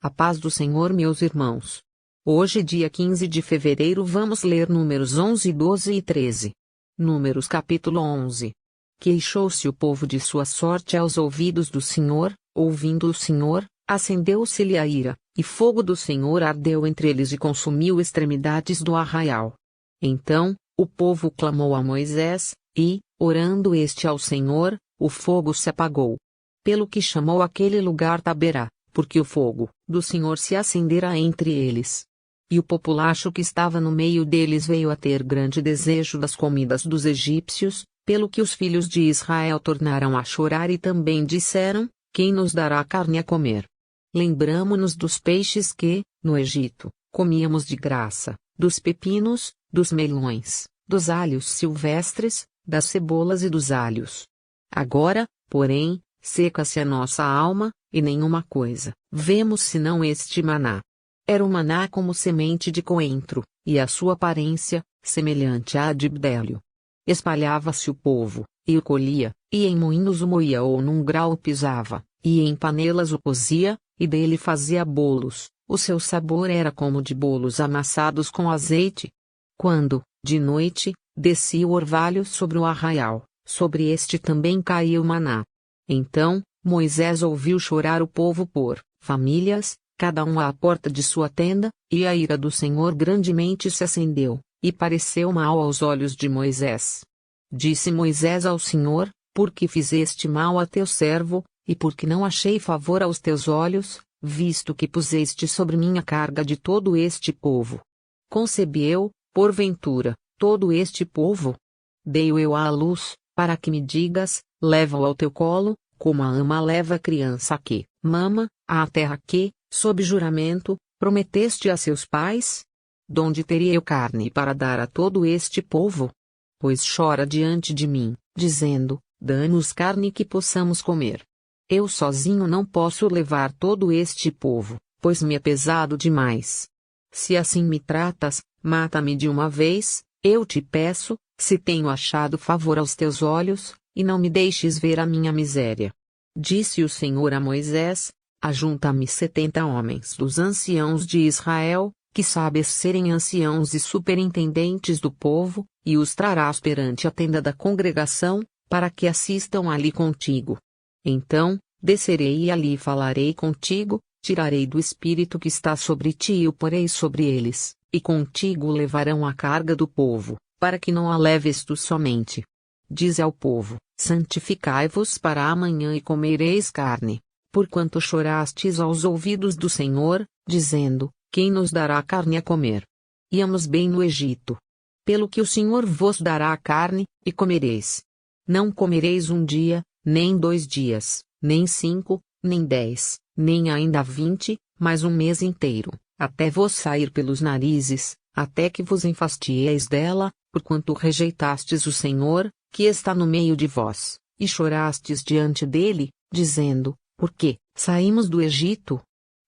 A paz do Senhor, meus irmãos. Hoje, dia 15 de fevereiro, vamos ler Números 11, 12 e 13. Números capítulo 11. Queixou-se o povo de sua sorte aos ouvidos do Senhor, ouvindo o Senhor, acendeu-se-lhe a ira, e fogo do Senhor ardeu entre eles e consumiu extremidades do arraial. Então, o povo clamou a Moisés, e, orando este ao Senhor, o fogo se apagou. Pelo que chamou aquele lugar Taberá, porque o fogo do Senhor se acendera entre eles. E o populacho que estava no meio deles veio a ter grande desejo das comidas dos egípcios, pelo que os filhos de Israel tornaram a chorar e também disseram: quem nos dará carne a comer? Lembramo-nos dos peixes que, no Egito, comíamos de graça, dos pepinos, dos melões, dos alhos silvestres, das cebolas e dos alhos. Agora, porém, seca-se a nossa alma, e nenhuma coisa vemos senão este maná. Era o maná como semente de coentro, e a sua aparência, semelhante à de bdelho. Espalhava-se o povo, e o colhia, e em moinhos o moía ou num grau o pisava, e em panelas o cozia, e dele fazia bolos. O seu sabor era como de bolos amassados com azeite. Quando, de noite, descia o orvalho sobre o arraial, sobre este também caía o maná. Então, Moisés ouviu chorar o povo por famílias, cada um à porta de sua tenda, e a ira do Senhor grandemente se acendeu, e pareceu mal aos olhos de Moisés. Disse Moisés ao Senhor: por que fizeste mal a teu servo, e por que não achei favor aos teus olhos, visto que puseste sobre mim a carga de todo este povo? Concebi eu, porventura, todo este povo? Dei-o eu à luz, para que me digas: leva-o ao teu colo, como a ama leva a criança que mama, à terra que, sob juramento, prometeste a seus pais? Donde teria eu carne para dar a todo este povo? Pois chora diante de mim, dizendo: dá-nos carne que possamos comer. Eu sozinho não posso levar todo este povo, pois me é pesado demais. Se assim me tratas, mata-me de uma vez, eu te peço, se tenho achado favor aos teus olhos, e não me deixes ver a minha miséria. Disse o Senhor a Moisés: ajunta-me 70 homens dos anciãos de Israel, que sabes serem anciãos e superintendentes do povo, e os trarás perante a tenda da congregação, para que assistam ali contigo. Então, descerei e ali falarei contigo, tirarei do espírito que está sobre ti e o porei sobre eles, e contigo levarão a carga do povo, para que não a leves tu somente. Dize ao povo: santificai-vos para amanhã e comereis carne, porquanto chorastes aos ouvidos do Senhor, dizendo: quem nos dará carne a comer? Íamos bem no Egito. Pelo que o Senhor vos dará a carne, e comereis. Não comereis um dia, nem 2 dias, nem 5, nem 10, nem ainda 20, mas um mês inteiro, até vos sair pelos narizes, até que vos enfastieis dela, porquanto rejeitastes o Senhor, que está no meio de vós, e chorastes diante dele, dizendo: por que saímos do Egito?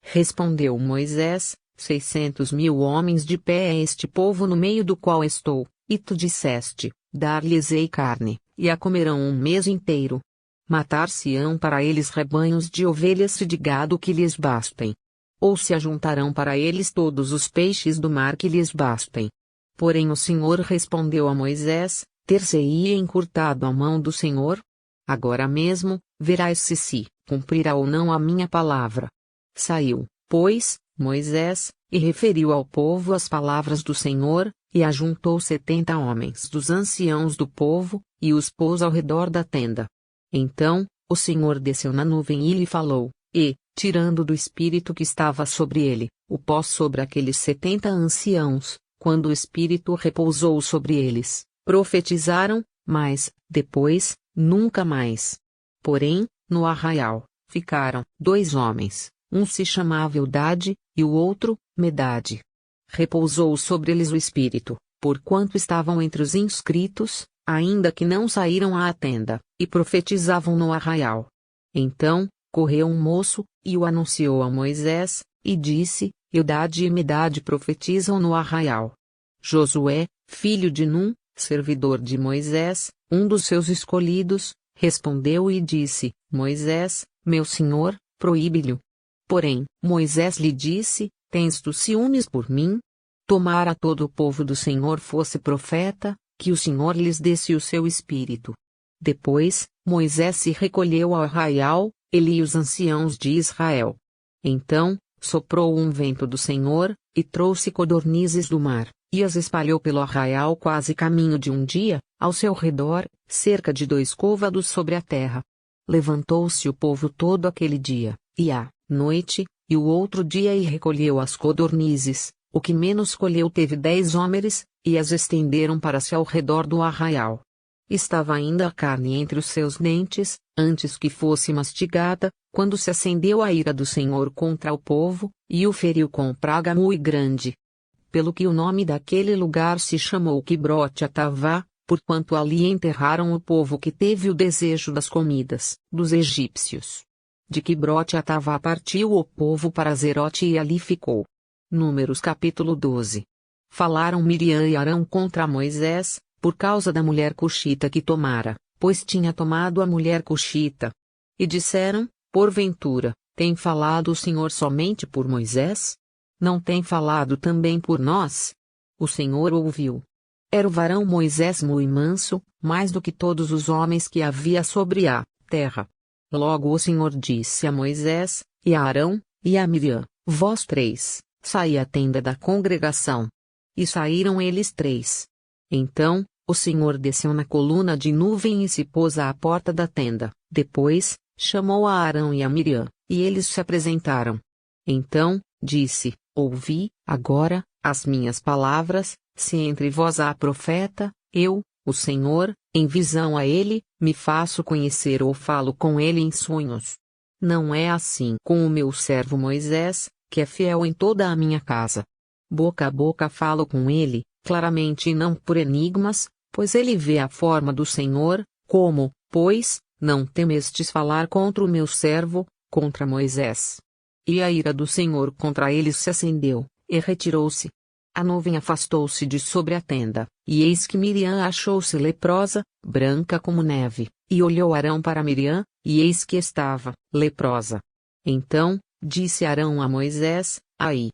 Respondeu Moisés: 600.000 homens de pé é este povo no meio do qual estou, e tu disseste: dar-lhes-ei carne, e a comerão um mês inteiro. Matar-se-ão para eles rebanhos de ovelhas e de gado que lhes bastem. Ou se ajuntarão para eles todos os peixes do mar que lhes bastem. Porém o Senhor respondeu a Moisés: ter-se-ia encurtado a mão do Senhor? Agora mesmo, verás se cumprirá ou não a minha palavra. Saiu, pois, Moisés, e referiu ao povo as palavras do Senhor, e ajuntou 70 homens dos anciãos do povo, e os pôs ao redor da tenda. Então, o Senhor desceu na nuvem e lhe falou, e, tirando do espírito que estava sobre ele, o pó sobre aqueles 70 anciãos, quando o espírito repousou sobre eles, profetizaram, mas, depois, nunca mais. Porém, no arraial, ficaram 2 homens, um se chamava Eldade, e o outro, Medade. Repousou sobre eles o espírito, porquanto estavam entre os inscritos, ainda que não saíram à tenda, e profetizavam no arraial. Então, correu um moço, e o anunciou a Moisés, e disse: Eldade e Medade profetizam no arraial. Josué, filho de Num, servidor de Moisés, um dos seus escolhidos, respondeu e disse: Moisés, meu senhor, proíbe-lhe. Porém, Moisés lhe disse: Tens tu ciúmes por mim? Tomara todo o povo do Senhor fosse profeta, que o Senhor lhes desse o seu espírito. Depois, Moisés se recolheu ao arraial, ele e os anciãos de Israel. Então, soprou um vento do Senhor, e trouxe codornizes do mar, e as espalhou pelo arraial quase caminho de um dia, ao seu redor, cerca de 2 côvados sobre a terra. Levantou-se o povo todo aquele dia, e à noite, e o outro dia e recolheu as codornizes, o que menos colheu teve 10 homeres, e as estenderam para se ao redor do arraial. Estava ainda a carne entre os seus dentes, antes que fosse mastigada, quando se acendeu a ira do Senhor contra o povo, e o feriu com praga muito grande. Pelo que o nome daquele lugar se chamou Quibrote-Atavá, porquanto ali enterraram o povo que teve o desejo das comidas dos egípcios. De Quibrote-Atavá partiu o povo para Zerote e ali ficou. Números capítulo 12. Falaram Miriam e Arão contra Moisés, por causa da mulher cuxita que tomara, pois tinha tomado a mulher cuxita. E disseram: Porventura, tem falado o Senhor somente por Moisés? Não tem falado também por nós? O Senhor ouviu. Era o varão Moisés muito manso, mais do que todos os homens que havia sobre a terra. Logo o Senhor disse a Moisés, e a Arão, e a Miriam: Vós 3, saí à tenda da congregação. E saíram eles 3. Então, o Senhor desceu na coluna de nuvem e se pôs à porta da tenda. Depois, chamou a Arão e a Miriam, e eles se apresentaram. Então, disse: Ouvi, agora, as minhas palavras, se entre vós há profeta, eu, o Senhor, em visão a ele, me faço conhecer ou falo com ele em sonhos. Não é assim com o meu servo Moisés, que é fiel em toda a minha casa. Boca a boca falo com ele, claramente e não por enigmas, pois ele vê a forma do Senhor. Como, pois, não temestes falar contra o meu servo, contra Moisés? E a ira do Senhor contra eles se acendeu, e retirou-se. A nuvem afastou-se de sobre a tenda, e eis que Miriam achou-se leprosa, branca como neve, e olhou Arão para Miriam, e eis que estava leprosa. Então, disse Arão a Moisés: Ai,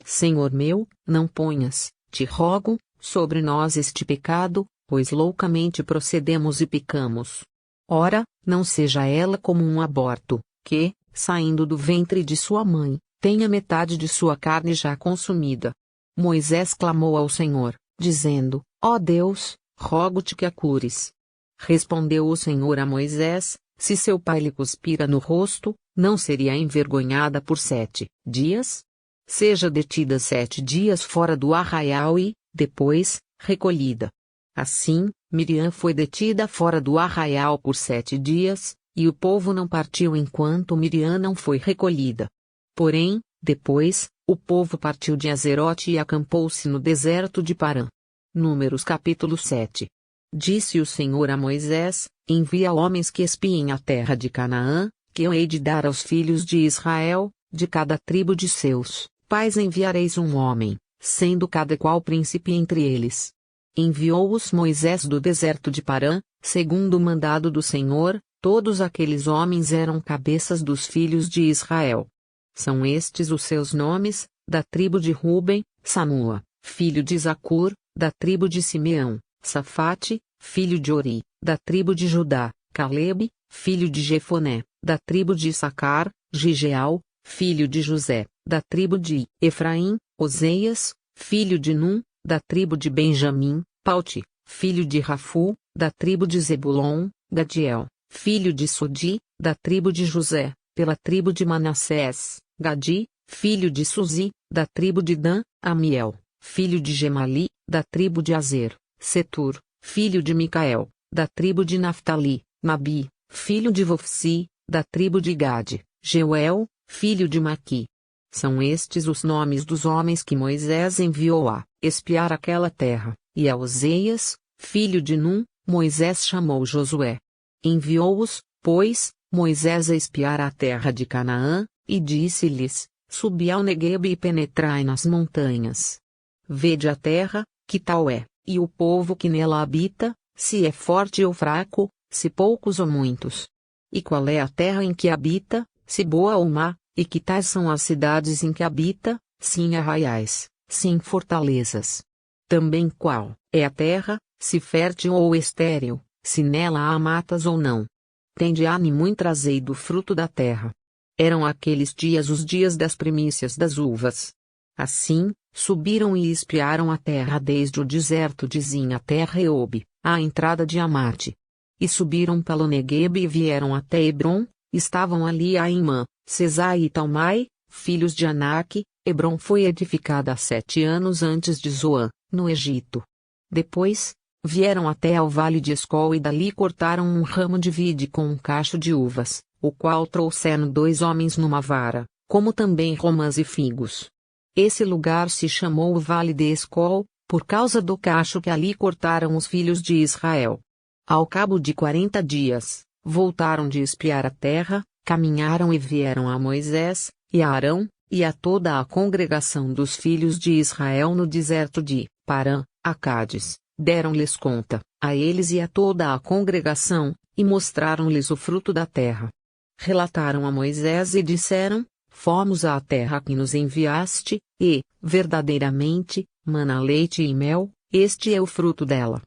Senhor meu, não ponhas, te rogo, sobre nós este pecado, pois loucamente procedemos e pecamos. Ora, não seja ela como um aborto, que, saindo do ventre de sua mãe, tenha metade de sua carne já consumida. Moisés clamou ao Senhor, dizendo: Ó Deus, rogo-te que a cures. Respondeu o Senhor a Moisés: Se seu pai lhe cuspira no rosto, não seria envergonhada por 7 dias? Seja detida 7 dias fora do arraial e, depois, recolhida. Assim, Miriam foi detida fora do arraial por 7 dias, e o povo não partiu enquanto Miriam não foi recolhida. Porém, depois, o povo partiu de Azerote e acampou-se no deserto de Parã. Números capítulo 7. Disse o Senhor a Moisés: Envia homens que espiem a terra de Canaã, que eu hei de dar aos filhos de Israel, de cada tribo de seus pais enviareis um homem, sendo cada qual príncipe entre eles. Enviou-os Moisés do deserto de Parã, segundo o mandado do Senhor. Todos aqueles homens eram cabeças dos filhos de Israel. São estes os seus nomes: da tribo de Ruben, Samua, filho de Zacur; da tribo de Simeão, Safate, filho de Ori; da tribo de Judá, Calebe, filho de Jefoné; da tribo de Issacar, Gigeal, filho de José; da tribo de Efraim, Oseias, filho de Num; da tribo de Benjamim, Palti, filho de Rafu; da tribo de Zebulon, Gadiel, filho de Sodi; da tribo de José, pela tribo de Manassés, Gadi, filho de Suzi; da tribo de Dan, Amiel, filho de Gemali; da tribo de Azer, Setur, filho de Micael; da tribo de Naftali, Nabi, filho de Vofsi; da tribo de Gade, Jeuel, filho de Maqui. São estes os nomes dos homens que Moisés enviou a espiar aquela terra, e a Oseias, filho de Num, Moisés chamou Josué. Enviou-os, pois, Moisés a espiar a terra de Canaã, e disse-lhes: Subi ao Neguebe e penetrai nas montanhas. Vede a terra, que tal é, e o povo que nela habita, se é forte ou fraco, se poucos ou muitos. E qual é a terra em que habita, se boa ou má, E que tais são as cidades em que habita, se em arraiais, se em fortalezas. Também qual é a terra, se fértil ou estéril, se nela há matas ou não. Tende ânimo e trazei do fruto da terra. Eram aqueles dias os dias das primícias das uvas. Assim, subiram e espiaram a terra desde o deserto de Zin até Reob, à entrada de Amate. E subiram pelo Neguebe e vieram até Hebron, estavam ali Aimã, Sesai e Talmai, filhos de Anak. Hebron foi edificada há 7 anos antes de Zoã, no Egito. Depois, vieram até ao vale de Escol e dali cortaram um ramo de vide com um cacho de uvas, o qual trouxeram 2 homens numa vara, como também romãs e figos. Esse lugar se chamou o Vale de Escol, por causa do cacho que ali cortaram os filhos de Israel. Ao cabo de 40 dias, voltaram de espiar a terra, caminharam e vieram a Moisés, e a Arão, e a toda a congregação dos filhos de Israel no deserto de Parã, a Cádiz, deram-lhes conta, a eles e a toda a congregação, e mostraram-lhes o fruto da terra. Relataram a Moisés e disseram: Fomos à terra que nos enviaste, e, verdadeiramente, mana leite e mel, este é o fruto dela.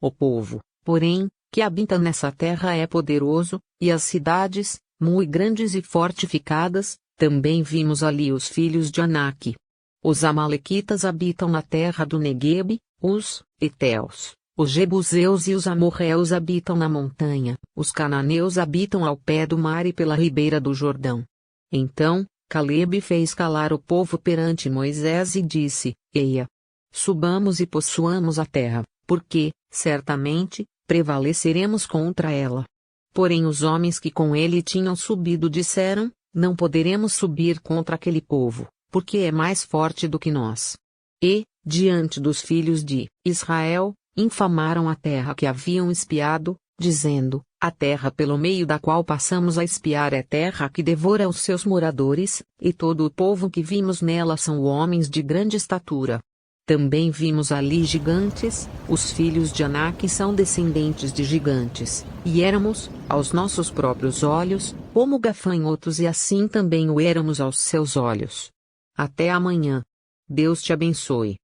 O povo, porém, que habita nessa terra é poderoso, e as cidades, muito grandes e fortificadas, também vimos ali os filhos de Anak. Os amalequitas habitam na terra do Neguebe, os heteus, os jebuseus e os amorreus habitam na montanha, os cananeus habitam ao pé do mar e pela ribeira do Jordão. Então, Calebe fez calar o povo perante Moisés e disse: Eia! Subamos e possuamos a terra, porque, certamente, prevaleceremos contra ela. Porém os homens que com ele tinham subido disseram: Não poderemos subir contra aquele povo, porque é mais forte do que nós. E, diante dos filhos de Israel, infamaram a terra que haviam espiado, dizendo: A terra pelo meio da qual passamos a espiar é terra que devora os seus moradores, e todo o povo que vimos nela são homens de grande estatura. Também vimos ali gigantes, os filhos de Anak são descendentes de gigantes, e éramos, aos nossos próprios olhos, como gafanhotos e assim também o éramos aos seus olhos. Até amanhã. Deus te abençoe.